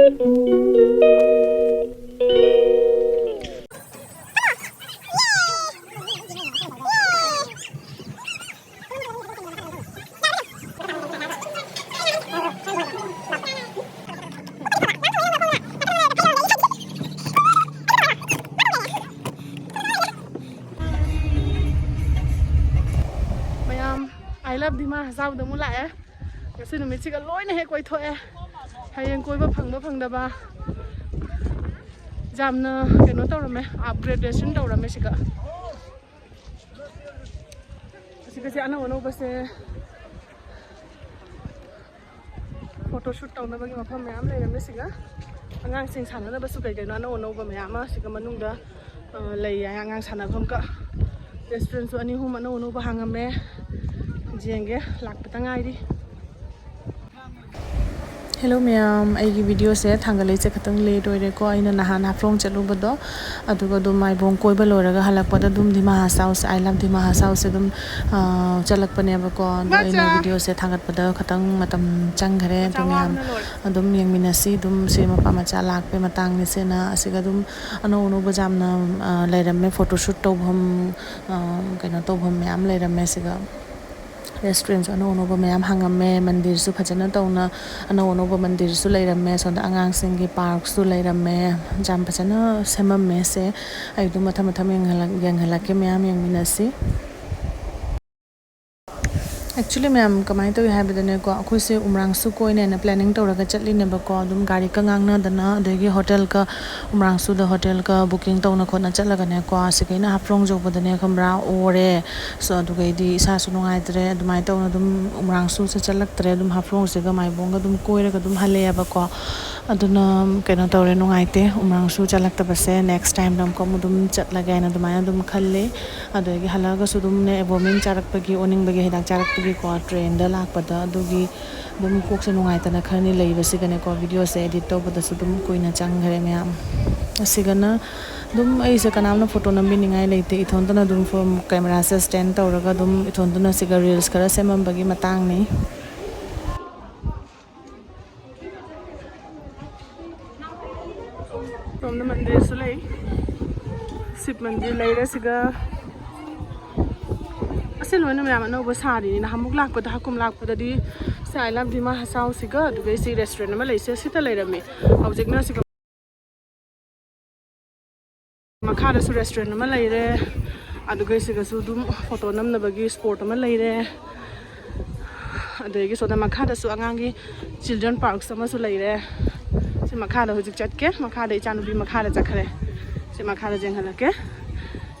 I love dima hasao da mu lại cái sự mình chỉ có lỗi này hay quay thôi hay anh quay phẳng ba jam na cái nó tàu rồi mấy upgradation tàu rồi mấy cái anh nói bớt sẽ photoshoot tàu na bagi mà phong mấy am này mấy cái anh sinh sản nó bớt cái nó nói bớt mấy am á cái matungda lấy anh sản phẩm cả restaurant so anh hôm mà nói bớt hàng am mấy Jenge lak patangai di. Hello ma'am, aigi video se thangalai che khatang le doire ko aina nahan Haflong chalu bado aduga dum mai bong koi ba loraga halak pada dum dima hasao se I love dima hasao se dum chalak pane ba ko aina video se thangat pada khatang matam chang ghare dum ma'am dum yang minasi dum se ma pa ma cha lak pe matang ni se na asiga dum ano ba jam na lairam me photoshoot to bham kaina to bham ma'am lairam me siga restaurants ano mayam hangame mandir su phajana tawna ano mandir su leirame sonda angang singi park su leirame jam phajana semamme se aidu matham yang halak ke mayam yang minasi actually ma'am kamai to hai badane ko akhoi se umrang su koi ne planning to raga chatli ne ba ko dum gari ka ngang na dana degi hotel ka umrang su da hotel ka booking to na khona chatlaga ne ko sikaina Haflong jo badane khamra ore so du gai di sa su ngai tre dumai to na dum umrang su se chalak tre dum Haflong se ga mai bong ga dum koi raga dum hale ba ko aduna kaina to re ngai te umrang su chalak ta ba se next time dum ko dum chatlaga na dumai dum khalle adegi halaga su dum ne bombing charak pa gi oning ba gi hidak charak ko train da lak pada dugi dum kok se nungai ta na khani lei ba sigane ko video se edit to bada su dum koina chang ghare ma'am asigana dum ai se kanam na photo nambi ningai leite ithon ta na dum from camera se stand to raga dum ithon ta na siga reels kara semam bagi matang ni from the mandir su lei sip mandir lei ra siga asil wena ma'am no ba sari na hamuk lak pada hakum lak pada di I love dima hasao siga du gai si restaurant ma leise sita leirami object na siga makha da su restaurant ma leire adu gai siga su dum photo nam na bagi sport ma leire adegi so da makha da su angangi children park sama su leire si makha da hujik chat ke makha da chanu bi makha da chakhre si makha da jeng halake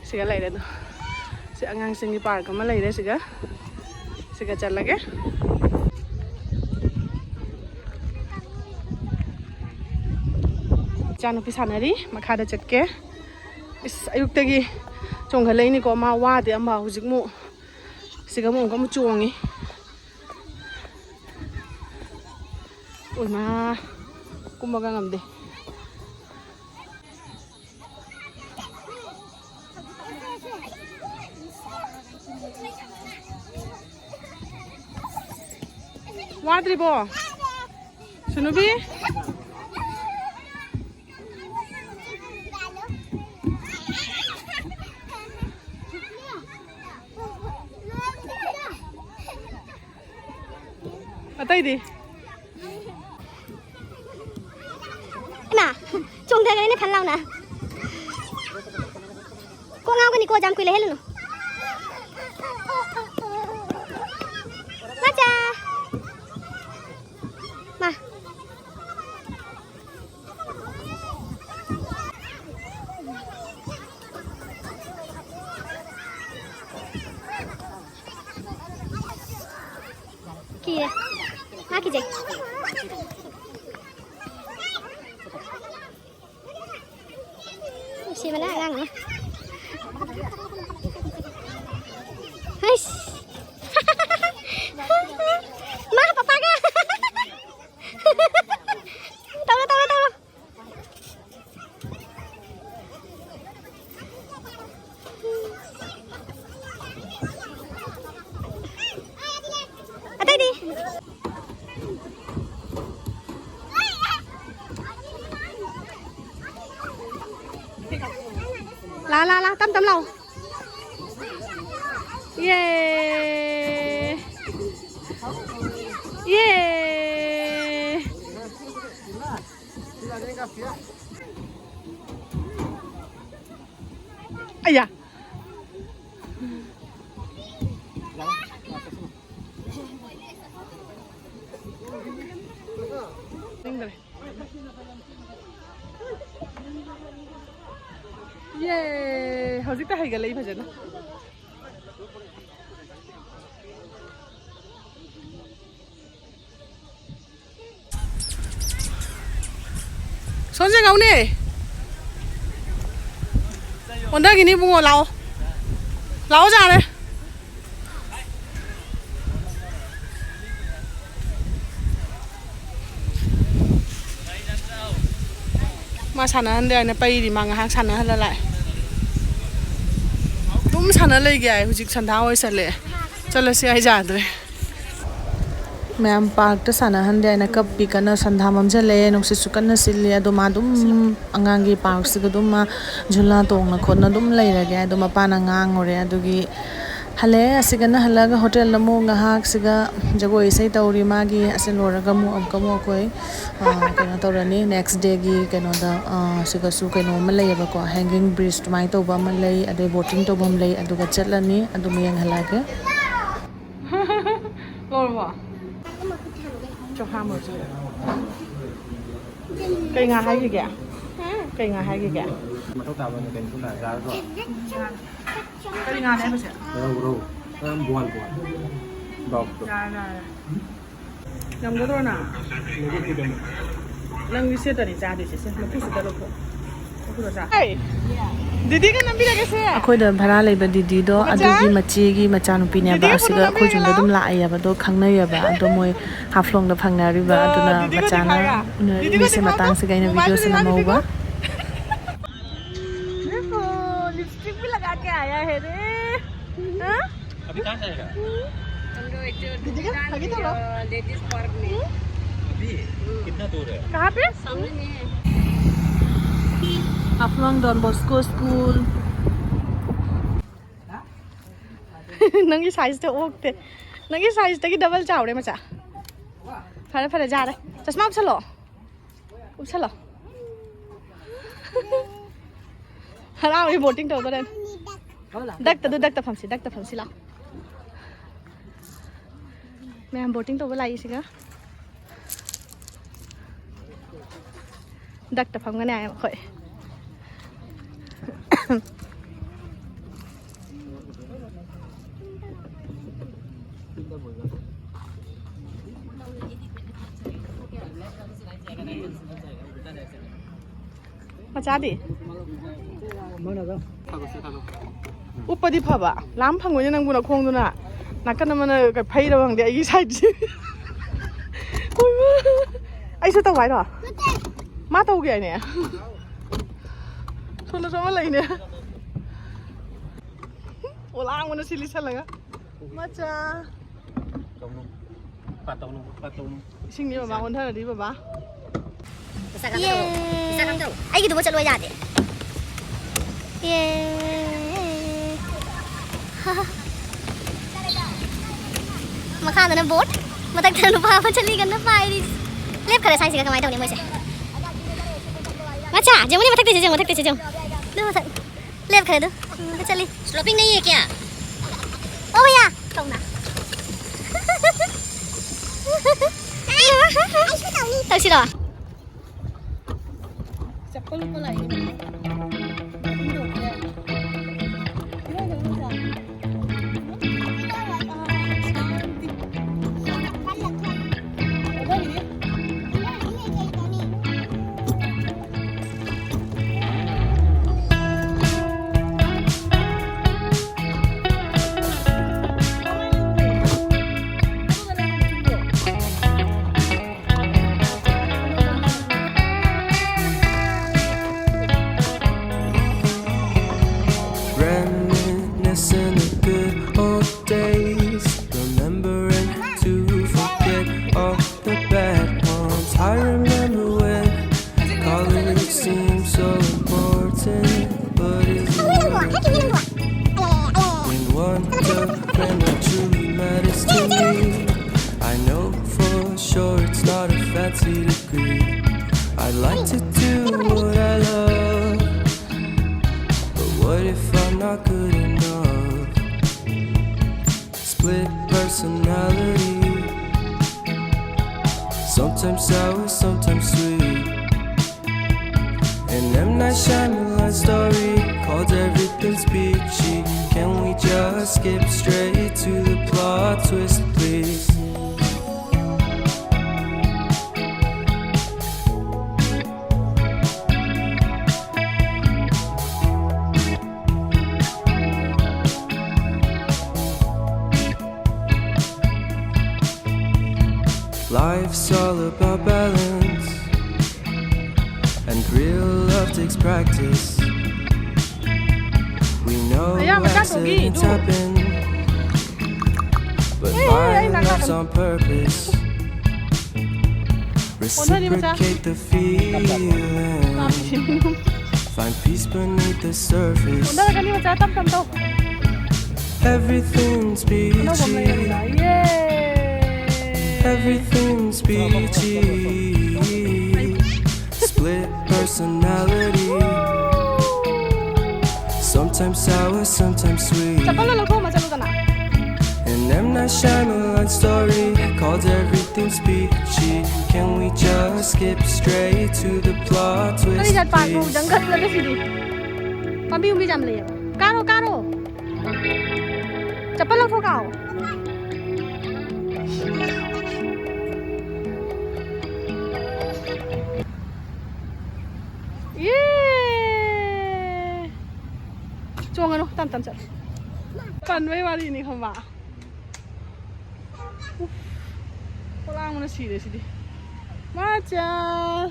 siga leire do si angang singi park ma leire siga chat lage chanu pisanari makha da chat ke is ayuk tagi chongha leini ko ma wa de amba hujik mu siga mu ko mu chongi oi ma kumaga ngamde Wadribo Sunubi Atai di Nah, chung thai cái này khăn lau nè. Cô ngao cái này cô dám quỳ lấy hết luôn. Macha. Ma. Kìa. Ma kìa. Si mana ngang ya? Hai. Ma papa ka. Tahu. Atai di. la tâm tâm lầu yeah yeah ai da yeah hꯧꯖꯤꯛꯇ ꯍꯩꯒꯠꯂꯛꯏ ꯐꯖꯅ 손재 가오네 온다기니 붕어 라오 라오자 안 해 마 사나한데 안에 빠이리 망아 사나하라 너무 사나래게 후직 산다 오이살래 잘라시 아이자드레 ma'am park तो साना हंदे आइना cup भी कना संधा ममजले नुक्सी सुकना सिल्ले अदुमा दुम अंगांगी park से दुम झुला तोंगना खोना दुम लैरगे अदुमा पाना ngang अदुगी हले असिगना हलागा hotel NaMo ngahak siga jagoi sei tawri magi asen loraga mu amkamo koi kena tawrani next day gi keno da siga su keno malay ba ko hanging bridge mai to ba malay ade boating to bam lay aduga chatlani adum yang halage lorwa cho ham rồi cây ngà hay gì kìa cây ngà hay gì kìa mà tao tạo ra cái cũng là ra rồi cây ngà đấy mà chị đâu buồn đọc nhầm cái thôi nào lần đi xe tadi ra đi xe mà cứ xe đâu didi kan nampi lagi saya aku dah bhara leba didi do adugi machigi machanupi ne ba asiga aku junda dum la ya ba do khangna ya ba do moi haflong da phangna ri ba aduna machana ni se matang se gaina video se na mau ba देखो lipstick भी लगा के आया है रे हां अभी कहां जाएगा हम लोग एक दीदी का आगे तो लेडीज पार्क में अभी कितना दूर है कहां पे सामने में है Haflong Don Bosco School नंगी साइज तो ओके नंगी साइज तक डबल चावड़े मचा फरे फरे जा रहे चश्मा उछलो हराम ये बोटिंग तो बरन दक्ता फंसी ला मैं हम बोटिंग तो बुलाई सीगा दक्ता फंगने आए खोए मचादी ऊपर फबा लाम फंगोने नंगुना खोंगुना नाकन मन फैर फंगदे आई साइड ऐसे तो वाइरो मा तौगे ने सोलो सोमा लैने ओलांग मन सिली सलगा मचा patong इसिंनि बाबा अनथारदि बाबा Isa kam tong. Ay gitu bocah lu aja deh. Ye. Makan na boat. Matag tan pa pa chali gan na pai. Lep kare sai siga kamai tong ni mo se. Macha, jom ni matak te jom. Du matak. Lep kare du. Chali. Sloping nahi hai kya? Oh भैया, tong na. Tahu sih lo. चप्पल ऊपर आई fancy degree. I'd like to do what I love, but what if I'm not good enough? Split personality, sometimes sour, sometimes sweet. An M. Night Shyamalan story called Everything's Peachy. Can we just skip straight to the plot twist, please? Life's all about balance, and real love takes practice. We know accidents happen, but my love's on purpose. Reciprocate the feeling, find peace beneath the surface. Everything's peachy, everything's peachy. Split personality, sometimes sour, sometimes sweet. An M. Night Shyamalan story called Everything's Peachy. Can we just skip straight to the plot twist, please? Cần với bà đi này không bà? Có lang nó xì đi. Má cha.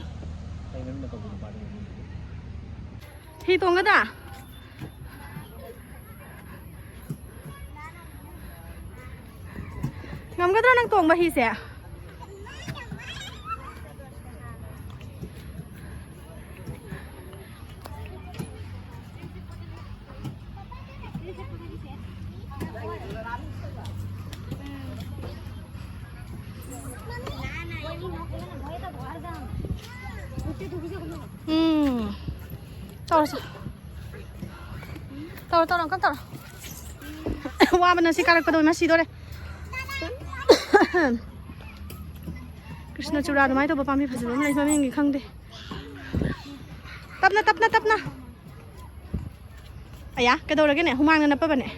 Hi tung cái ta? Ngắm cái đó đang tung bà hi sẽ. Tao đừng cắt tao. Qua bên này xí cắt cái đôi má xí đó đây. Krishna chura домой то папа ми фазил мы с вами khăng đi. Tấp na. Ai ya, cái đâu là cái này, không mang lên apa này.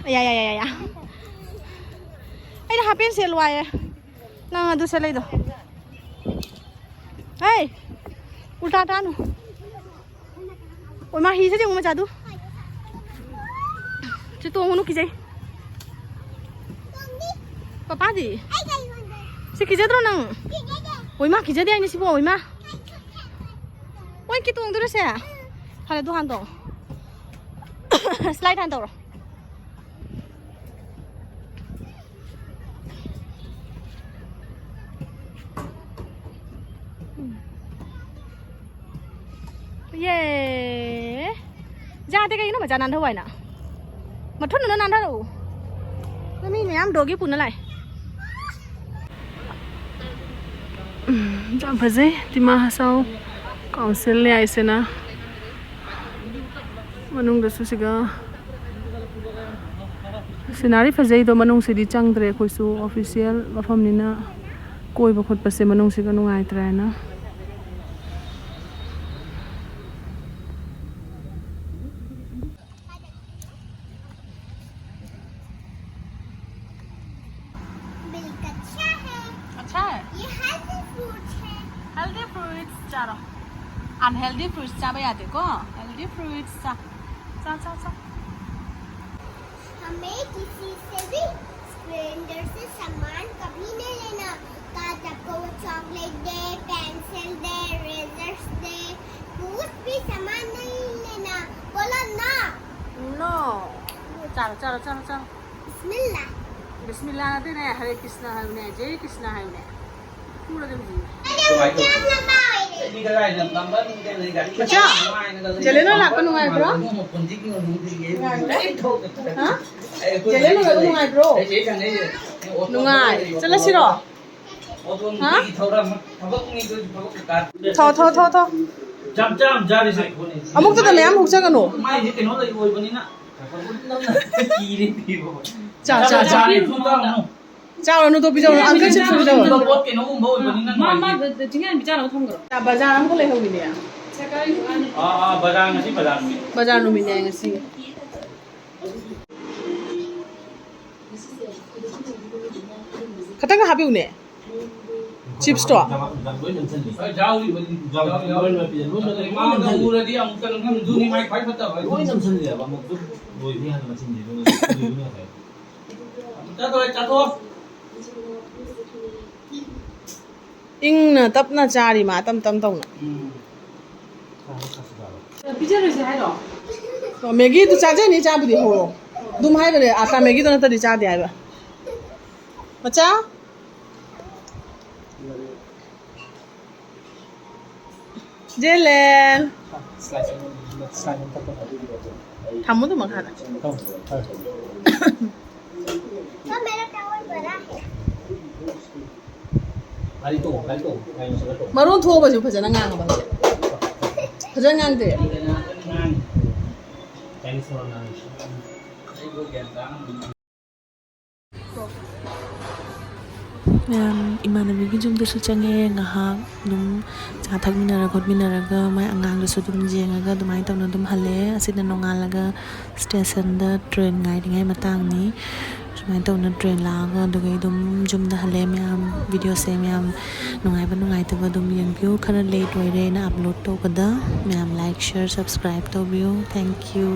Ai ya. Ai dah happen sel wae. Nang adu selai do. Hey. Ulta tanu. Ôi mà hi sẽ dùng mà chả tu. Chứ tuồng nó kì gì? Papa gì? Sẽ kì gì đó nằng? Ôi mà kì gì đây anh sẽ ôi mà. Ôi kì tuồng đó sẽ. Hay là tu han tổ. Slide han tổ. Yeah. Jate kayo na majanan thawai na. Mathun na nan tharu. Nami meyam dogi pun na lai. Jam phaje dima hasao council le aise na. Manung da su siga. Sinari phaje do manung sidi changdre khoi su official mafam ni na koi ba khot pase manung siga nungai tra na. Unhealthy fruits चाबे आते को healthy fruits चा हमें किसी से भी stranger से सामान कभी नहीं लेना। ताजा को चॉकलेट दे, पेंसिल दे, रेजर्स दे, कुछ भी सामान नहीं लेना। बोला ना। No. चलो बिस्मिल्लाह। बिस्मिल्लाह ना देने हरे कृष्णा है उन्हें जय कृष्णा है उन्हें पूरा दिन जी अच्छा जलेनो ना कौन हुआ है ब्रो हाँ जलेनो ना कौन हुआ है ब्रो नुंगाई चलो सिरो ꯊꯣ ꯆꯥꯝ ꯖꯥꯔꯤꯁꯦ ꯑꯃꯨꯛꯇꯗ ꯃꯌꯥꯝ ꯍꯨꯛꯆꯒꯅꯨ ꯃꯥꯏꯁꯦ ꯀꯩꯅꯣ ꯂꯩ ꯑꯣꯏꯕꯅꯤꯅ ꯀꯤꯔꯦ ꯄꯤꯕ ꯆꯥ ꯊꯨꯡꯇꯥꯎꯅꯨ ꯆꯥꯎꯔꯅꯨ ꯇꯣ ꯄꯤꯖꯧ ꯑꯪꯀꯜ ꯆꯤꯞꯁ ꯄꯤꯖꯧ ꯄꯣꯠ ꯀꯩꯅꯣꯒꯨꯝꯕ ꯑꯣꯏꯕꯅꯤꯅ ꯃꯥ ꯆꯤꯡꯌꯥꯟ ꯕꯤꯆꯥꯔꯒ ꯊꯝꯈ꯭ꯔꯣ ꯕꯖꯥꯔ ꯑꯃꯒ ꯂꯩꯍꯧꯔꯤꯅꯦ ꯕꯖꯥꯔ ꯉꯁꯤ ꯕꯖꯥꯔ ꯕꯖꯥꯔ ꯅꯨꯃꯤꯠꯅꯦ ꯉꯁꯤ ꯈꯇꯪꯒ ꯍꯥꯞꯄꯤꯎꯅꯦ ꯆꯤꯞꯁꯇꯣ ꯎꯔꯗꯤ ꯑꯃꯨꯛꯇ ꯅꯝꯗꯨꯅꯤ ꯃꯥꯏ ꯈ꯭ꯋꯥꯏ ꯐꯠꯇꯕ ꯂꯣꯏ ꯅꯝꯁꯤꯜꯂꯦꯕ ꯑꯃꯨꯛꯁꯨ ꯂꯣꯏꯗꯤ ꯍꯥꯟꯅ ꯃꯆꯤꯟꯁꯦ ꯆꯥꯊꯣꯛ ꯏꯪꯅ ꯇꯞꯅ ꯆꯥꯔꯤ ꯃꯥ ꯇꯞ ꯇꯧꯅ ꯄꯤꯖꯔꯣꯏꯁꯦ ꯍꯥꯏꯔꯣ ꯃꯦꯒꯤꯗꯨ ꯆꯥꯖꯅꯤ ꯆꯥꯕꯨꯗꯤ ꯍꯧꯔꯣ ꯑꯗꯨꯝ ꯍꯥꯏꯕꯅꯦ ꯑꯥꯇꯥ ꯃꯦꯒꯤꯗꯣ ꯅꯠꯇ꯭ꯔꯗꯤ ꯆꯥꯗꯦ ꯍꯥꯏꯕ ꯃꯆꯥ ꯖꯦꯂꯦꯟ ꯊꯝꯃꯨꯗꯨ ꯃꯈꯥꯗ तो मेरा टावर बड़ा है ꯃꯔꯣꯟ ꯊꯣꯛꯑꯕꯁꯨ ꯐꯖꯅ ꯉꯥꯡꯉꯕ ꯐꯖꯅ ꯉꯥꯡꯗꯦ ꯃꯌꯥꯝ ꯏꯃꯥꯟꯅꯕꯤꯒꯤ ꯌꯨꯝꯗꯁꯨ ꯆꯪꯉꯦ ꯉꯥꯏꯍꯥꯛ ꯑꯗꯨꯝ ꯆꯥ ꯊꯛꯃꯤꯟꯅꯔ ꯈꯣꯠꯃꯤꯟꯅꯔꯒ ꯃꯥꯏ ꯑꯉꯥꯡꯗꯁꯨ ꯑꯗꯨꯝ ꯌꯦꯡꯉꯒ ꯑꯗꯨꯃꯥꯏꯅ ꯇꯧꯅ ꯑꯗꯨꯝ ꯍꯜꯂꯛꯑꯦ ꯑꯁꯤꯅ ꯅꯣꯡꯉꯥꯜꯂꯒ ꯁ꯭ꯇꯦꯁꯟꯗ ꯇ꯭ꯔꯦꯟ ꯉꯥꯏꯔꯤꯉꯩ ꯃꯇꯥꯡꯅꯤ ꯁꯨꯃꯥꯏꯅ ꯇꯧꯅ ꯇ꯭ꯔꯦꯟ ꯂꯥꯛꯑꯒ ꯑꯗꯨꯒ ꯑꯗꯨꯝ ꯌꯨꯝꯗ ꯍꯜꯂꯛꯑꯦ ꯃꯌꯥꯝ ꯚꯤꯗꯤꯑꯣꯁꯦ ꯃꯌꯥꯝ ꯅꯨꯡꯉꯥꯏꯕ ꯅꯨꯡꯉꯥꯏꯇꯕ ꯑꯗꯨꯝ ꯌꯦꯡꯕꯤꯌꯨ ꯈꯔ ꯂꯦꯠ ꯑꯣꯏꯔꯦ ꯑꯩꯅ ꯑꯞꯂꯣꯗ ꯇꯧꯕꯗ ꯃꯌꯥꯝ ꯂꯥꯏꯛ ꯁꯤꯌꯔ ꯁꯕꯁꯀ꯭ꯔꯥꯏꯕ ꯇꯧꯕꯤꯌꯨ ꯊꯦꯡꯛ ꯌꯨ